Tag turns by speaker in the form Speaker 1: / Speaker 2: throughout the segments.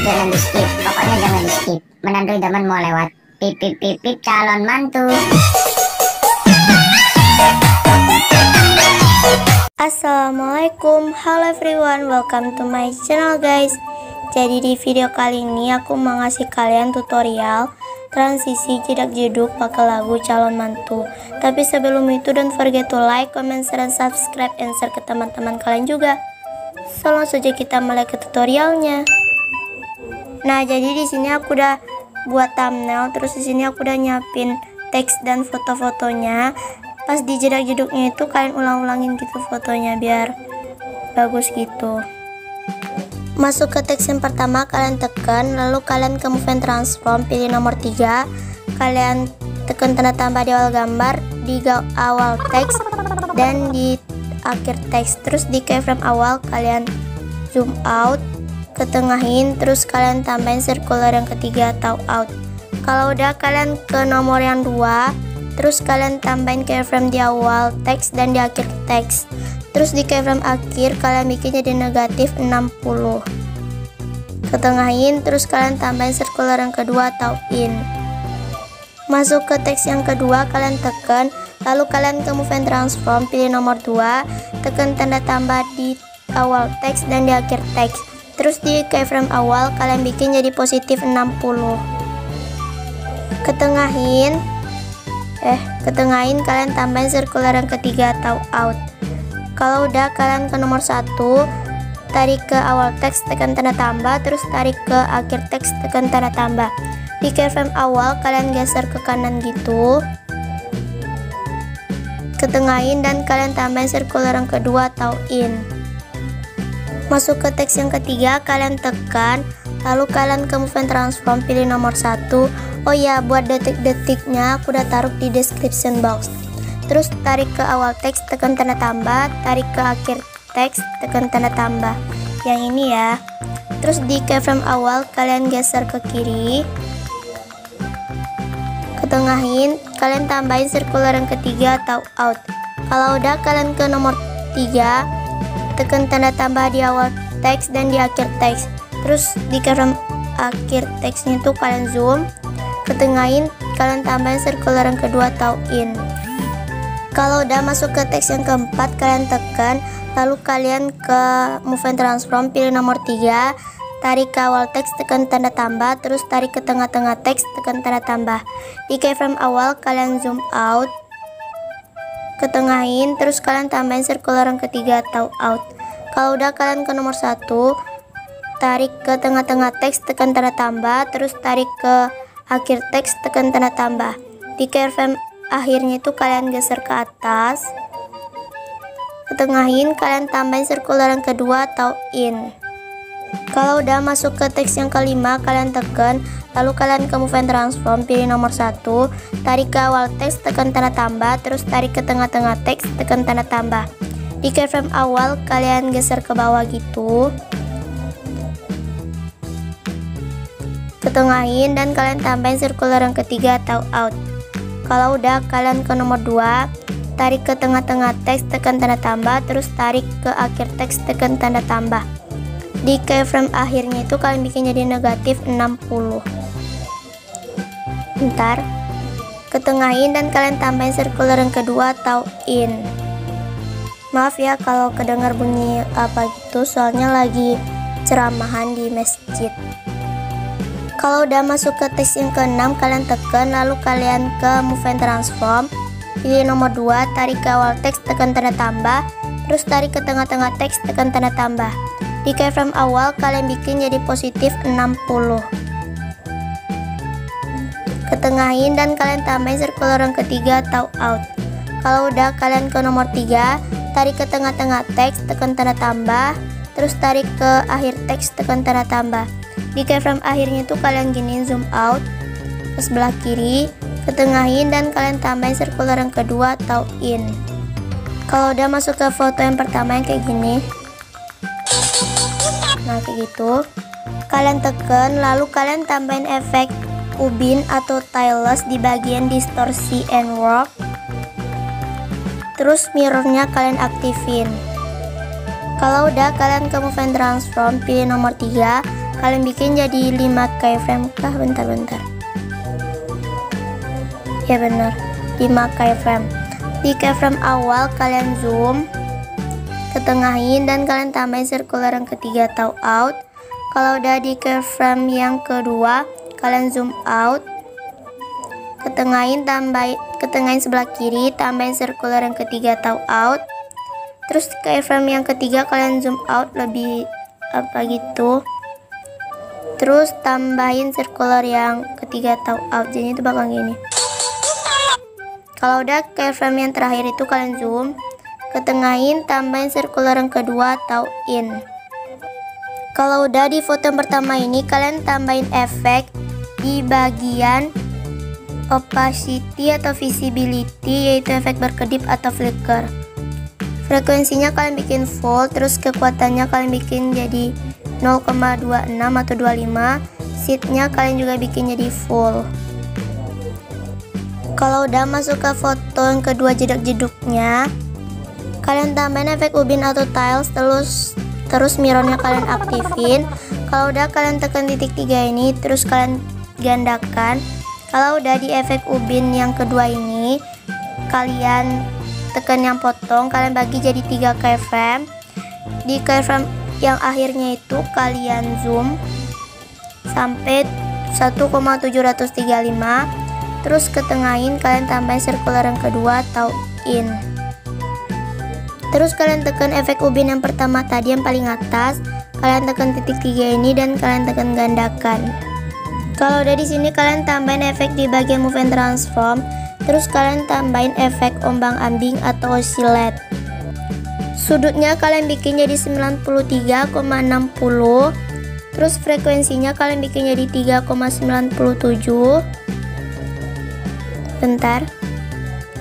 Speaker 1: Jangan di skip, pokoknya jangan di skip. Menantu idaman mau lewat. Pip pip pip calon mantu.
Speaker 2: Assalamualaikum, hello everyone, welcome to my channel guys. Jadi di video kali ini aku mau ngasih kalian tutorial transisi jedak jeduk pakai lagu calon mantu. Tapi sebelum itu don't forget to like, comment, share, dan subscribe, and share ke teman-teman kalian juga. So langsung saja kita mulai ke tutorialnya. Nah, jadi di sini aku udah buat thumbnail, terus di sini aku udah nyiapin teks dan foto-fotonya. Pas di jedak-jeduknya itu kalian ulang-ulangin gitu fotonya biar bagus gitu. Masuk ke teks yang pertama, kalian tekan, lalu kalian ke move and transform, pilih nomor 3. Kalian tekan tanda tambah di awal gambar, di awal teks dan di akhir teks. Terus di keyframe awal kalian zoom out, ketengahin, terus kalian tambahin circular yang ketiga atau out. Kalau udah, kalian ke nomor yang 2, terus kalian tambahin keyframe di awal teks dan di akhir teks. Terus di keyframe akhir kalian bikin jadi negatif 60. Ketengahin, terus kalian tambahin circular yang kedua atau in. Masuk ke teks yang kedua, kalian tekan, lalu kalian ke move and transform, pilih nomor 2, tekan tanda tambah di awal teks dan di akhir teks. Terus di keyframe awal kalian bikin jadi positif 60. Ketengahin kalian tambahin circular yang ketiga atau out. Kalau udah, kalian ke nomor 1, tarik ke awal teks, tekan tanda tambah, terus tarik ke akhir teks, tekan tanda tambah. Di keyframe awal kalian geser ke kanan gitu, ketengahin, dan kalian tambahin circular yang kedua atau in. Masuk ke teks yang ketiga, kalian tekan, lalu kalian ke move and transform, pilih nomor 1. Oh ya, buat detik-detiknya aku udah taruh di description box. Terus tarik ke awal teks, tekan tanda tambah, tarik ke akhir teks, tekan tanda tambah. Yang ini ya. Terus di keyframe awal kalian geser ke kiri, ketengahin, kalian tambahin circular yang ketiga atau out. Kalau udah, kalian ke nomor 3, tekan tanda tambah di awal teks dan di akhir teks. Terus di keyframe akhir teksnya itu kalian zoom, ketengahin, kalian tambahin circular yang kedua atau in. Kalau udah, masuk ke teks yang keempat, kalian tekan, lalu kalian ke move and transform, pilih nomor 3, tarik ke awal teks, tekan tanda tambah, terus tarik ke tengah-tengah teks, tekan tanda tambah. Di keyframe awal kalian zoom out, ketengahin, terus kalian tambahin circular yang ketiga atau out. Kalau udah, kalian ke nomor 1, tarik ke tengah-tengah teks, tekan tanda tambah, terus tarik ke akhir teks, tekan tanda tambah. Di keyframe akhirnya itu kalian geser ke atas, ketengahin, kalian tambahin circular yang kedua atau in. Kalau udah, masuk ke teks yang kelima, kalian tekan, lalu kalian ke move and transform, pilih nomor 1, tarik ke awal teks, tekan tanda tambah, terus tarik ke tengah-tengah teks, tekan tanda tambah. Di keyframe awal kalian geser ke bawah gitu, ketengahin, dan kalian tambahin circular yang ketiga atau out. Kalau udah, kalian ke nomor 2, tarik ke tengah-tengah teks, tekan tanda tambah, terus tarik ke akhir teks, tekan tanda tambah. Di keyframe akhirnya itu kalian bikin jadi negatif 60. Bentar, ketengahin, dan kalian tambahin circular yang kedua atau in. Maaf ya kalau kedengar bunyi apa gitu, soalnya lagi ceramahan di masjid. Kalau udah, masuk ke teks yang ke-6, kalian tekan, lalu kalian ke move and transform, pilih nomor 2, tarik ke awal teks, tekan tanda tambah, terus tarik ke tengah-tengah teks, tekan tanda tambah. Di keyframe awal kalian bikin jadi positif 60. Ketengahin, dan kalian tambahin circular yang ketiga atau out. Kalau udah, kalian ke nomor 3, tarik ke tengah-tengah teks, tekan tanda tambah, terus tarik ke akhir teks, tekan tanda tambah. Di keyframe akhirnya tuh kalian gini zoom out ke sebelah kiri, ketengahin, dan kalian tambahin circular yang kedua atau in. Kalau udah masuk ke foto yang pertama yang kayak gini, nah kayak gitu, kalian tekan, lalu kalian tambahin efek ubin atau tileless di bagian distorsi and warp. Terus mirrornya kalian aktifin. Kalau udah, kalian ke move and transform, pilih nomor 3, kalian bikin jadi 5 keyframe kah? Bentar. Ya bener, 5 keyframe. Di keyframe awal kalian zoom, ketengahin, dan kalian tambahin circular yang ketiga atau out. Kalau udah di keyframe yang kedua, kalian zoom out, ketengahin sebelah kiri, tambahin circular yang ketiga atau out. Terus keyframe yang ketiga kalian zoom out lebih apa gitu, terus tambahin circular yang ketiga atau out, jadi itu bakal gini. Kalau udah keyframe yang terakhir itu kalian zoom, ketengahin, tambahin circular yang kedua atau in. Kalau udah di foto yang pertama ini, kalian tambahin efek di bagian opacity atau visibility, yaitu efek berkedip atau flicker. Frekuensinya kalian bikin full, terus kekuatannya kalian bikin jadi 0,26 atau 25. Seatnya kalian juga bikin jadi full. Kalau udah masuk ke foto yang kedua jedak-jeduknya, kalian tambahin efek ubin atau tiles, terus mirrornya kalian aktifin. Kalau udah, kalian tekan titik 3 ini, terus kalian gandakan. Kalau udah di efek ubin yang kedua ini, kalian tekan yang potong, kalian bagi jadi 3 keyframe. Di keyframe yang akhirnya itu kalian zoom sampai 1,735, terus ketengahin, kalian tambahin circular yang kedua atau in. Terus kalian tekan efek ubin yang pertama tadi yang paling atas, kalian tekan titik 3 ini dan kalian tekan gandakan. Kalau udah di sini, kalian tambahin efek di bagian move and transform, terus kalian tambahin efek ombang-ambing atau oscillate. Sudutnya kalian bikin jadi 93,60, terus frekuensinya kalian bikin jadi 3,97. Bentar.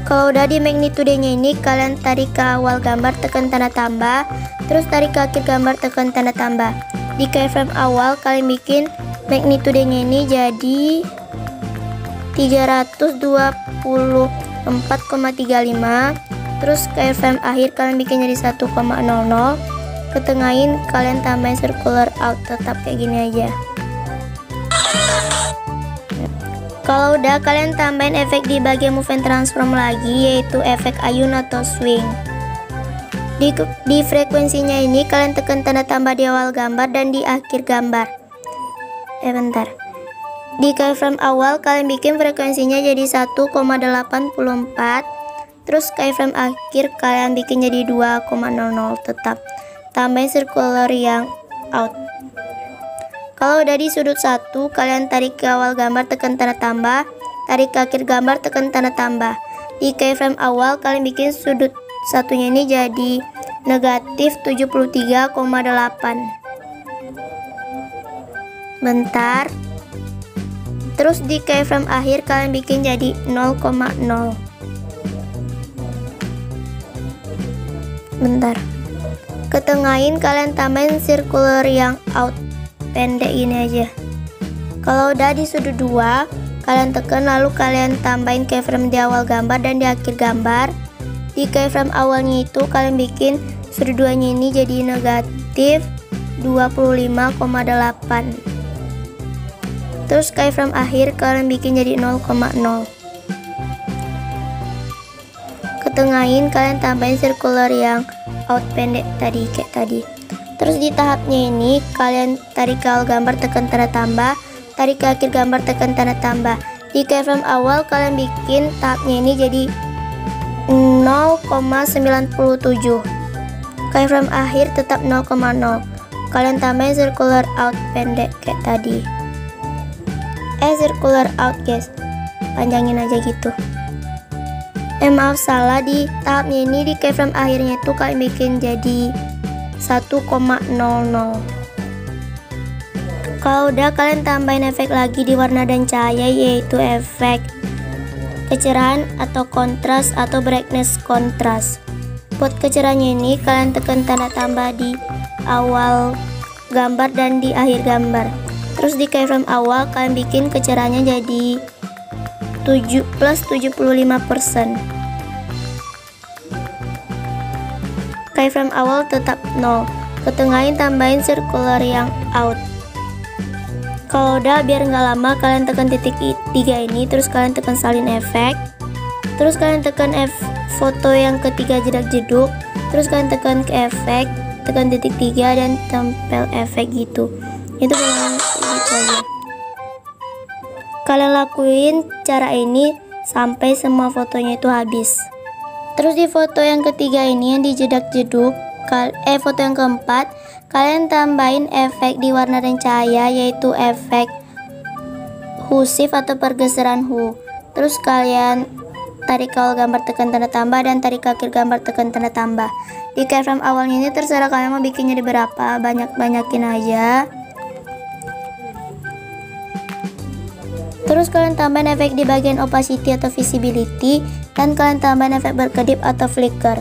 Speaker 2: Kalau udah di magnitude-nya ini, kalian tarik ke awal gambar, tekan tanda tambah, terus tarik ke akhir gambar, tekan tanda tambah. Di keyframe awal kalian bikin magnitude-nya ini jadi 324,35, terus keyframe akhir kalian bikin jadi 1,00, ketengahin, kalian tambahin circular out, tetap kayak gini aja. Kalau udah, kalian tambahin efek di bagian move and transform lagi, yaitu efek ayun atau swing. Di frekuensinya ini kalian tekan tanda tambah di awal gambar dan di akhir gambar. Bentar. Di keyframe awal kalian bikin frekuensinya jadi 1,84, terus keyframe akhir kalian bikin jadi 2,00, tetap tambahin circular yang out. Kalau udah di sudut 1, kalian tarik ke awal gambar, tekan tanda tambah, tarik ke akhir gambar, tekan tanda tambah. Di keyframe awal kalian bikin sudut satunya ini jadi negatif 73,8. Bentar. Terus di keyframe akhir kalian bikin jadi 0,0. Bentar. Ketengahin, kalian tambahin circular yang out, pendek ini aja. Kalau udah di sudut 2, kalian tekan, lalu kalian tambahin keyframe di awal gambar dan di akhir gambar. Di keyframe awalnya itu kalian bikin sudut 2-nya ini jadi negatif 25,8. Terus keyframe akhir kalian bikin jadi 0,0. Ketengahin, kalian tambahin circular yang out pendek tadi, kayak tadi. Terus di tahapnya ini kalian tarik ke awal gambar, tekan tanda tambah, tarik ke akhir gambar, tekan tanda tambah. Di keyframe awal kalian bikin tahapnya ini jadi 0,97. Keyframe akhir tetap 0,0. Kalian tambahin circular out pendek kayak tadi. Circular out guys, panjangin aja gitu. Maaf, salah. Di tahapnya ini di keyframe akhirnya itu kalian bikin jadi 1,00. Kalau udah, kalian tambahin efek lagi di warna dan cahaya, yaitu efek kecerahan atau kontras atau brightness kontras. Buat kecerahannya ini kalian tekan tanda tambah di awal gambar dan di akhir gambar. Terus di keyframe awal kalian bikin kecerahannya jadi 75%. Keyframe awal tetap 0. Ketengahin tambahin circular yang out. Kalau udah, biar nggak lama kalian tekan titik 3 ini, terus kalian tekan salin efek, terus kalian tekan foto yang ketiga jedak jeduk, terus kalian tekan ke efek, tekan titik 3 dan tempel efek gitu. Itu dengan gitu aja. Kalian lakuin cara ini sampai semua fotonya itu habis. Terus di foto yang ketiga ini yang dijedak jeduk, foto yang keempat, kalian tambahin efek di warna dan cahaya, yaitu efek hue shift atau pergeseran hue. Terus kalian tarik awal gambar tekan tanda tambah dan tarik akhir gambar tekan tanda tambah. Di keyframe awalnya ini terserah kalian mau bikinnya di berapa, banyakin aja. Terus kalian tambahin efek di bagian opacity atau visibility, dan kalian tambahin efek berkedip atau flicker.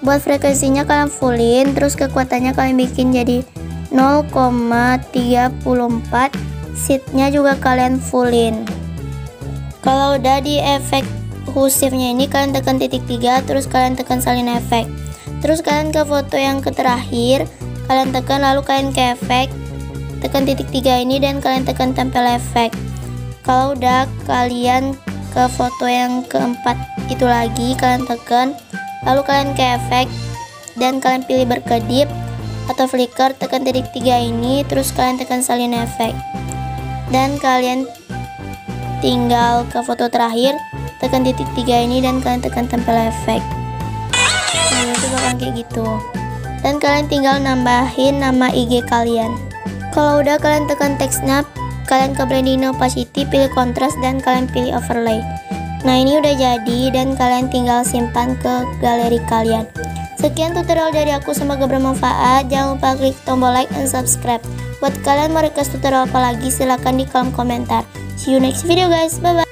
Speaker 2: Buat frekuensinya kalian fullin, terus kekuatannya kalian bikin jadi 0,34, sheetnya juga kalian fullin. Kalau udah, di efek hue shift-nya ini kalian tekan titik 3, terus kalian tekan salin efek. Terus kalian ke foto yang terakhir, kalian tekan, lalu kalian ke efek, tekan titik 3 ini dan kalian tekan tempel efek. Kalau udah, kalian ke foto yang keempat itu lagi, kalian tekan, lalu kalian ke efek dan kalian pilih berkedip atau flicker, tekan titik 3 ini, terus kalian tekan salin efek. Dan kalian tinggal ke foto terakhir, tekan titik 3 ini dan kalian tekan tempel efek. Nah, itu bakal kayak gitu. Dan kalian tinggal nambahin nama IG kalian. Kalau udah, kalian tekan text snap, kalian ke blending opacity, pilih kontras dan kalian pilih overlay. Nah, ini udah jadi dan kalian tinggal simpan ke galeri kalian. Sekian tutorial dari aku, semoga bermanfaat. Jangan lupa klik tombol like and subscribe. Buat kalian mau request tutorial apa lagi, silahkan di kolom komentar. See you next video guys, bye bye.